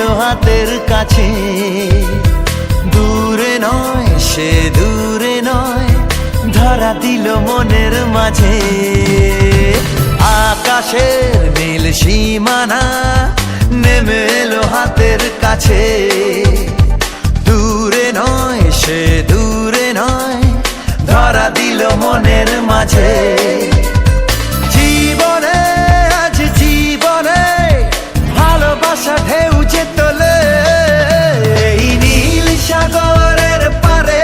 এলো হাতের কাছে। দূরে নয় সে দূরে নয়, ধরা দিল মনের মাঝে। আকাশের নীল সীমানা নেমে এলো হাতের কাছে। দূরে নয় সে দূরে নয়, ধরা দিল মনের মাঝে। জীবনে আজ জীবনে ভালোবাসা ঢেউ যে তোলে, এই নীল সাগরের পারে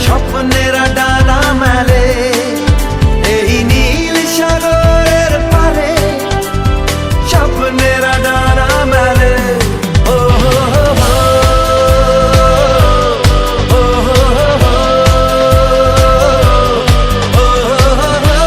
স্বপ্নেরা ডানা মেলে। এই নীল সাগরের পারে স্বপ্নেরা ডানা মেলে। ও হো হো হো, ও হো হো হো, ও হো হো হো।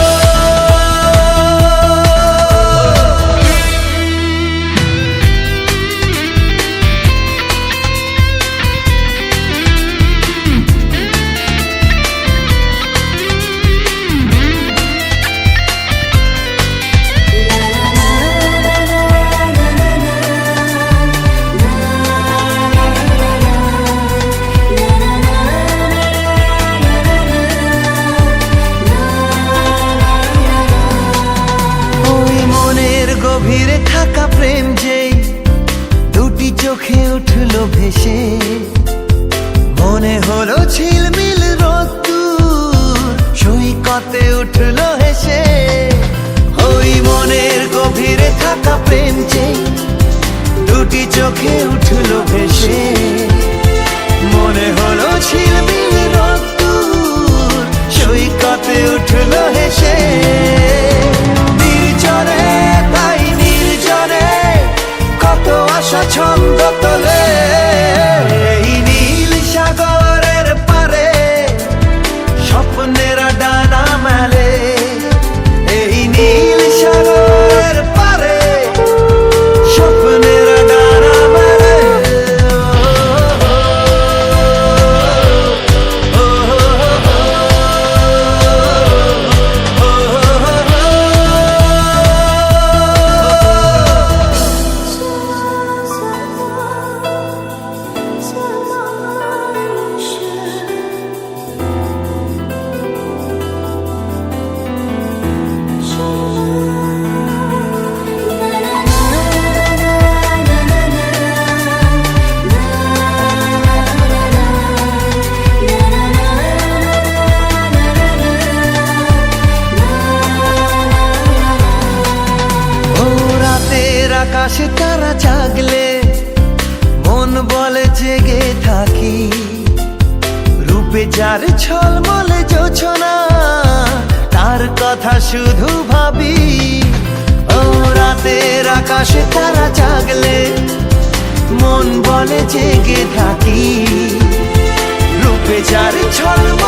গভীরে থাকা প্রেম যেই দুটি চোখে উঠলো ভেসে, মনে হলো ঝিলমিল রোদ্দুর সৈকতে উঠলো হেসে। ওই মনের গভীরে থাকা প্রেম যেই দুটি চোখে উঠলো ভেসে, মনে হলো ঝিলমিল রোদ্দুর সৈকতে উঠলো হেসে। নির্জনে তাই নির্জনে কত আশা ছন্দ তোলে, এই নীল সাগরের পারে স্বপ্নেরা ডানা মেলে। এই নীল সাগরের পারে স্বপ্নেরা ডানা মেলে। আকাশে তারা জাগলে মন বলে জেগে থাকি, রূপে যার ঝলমলে জোছনা তার কথা শুধু ভাবি। ও রাতের আকাশে তারা জাগলে মন বলে জেগে থাকি, রূপে যার ঝলমলে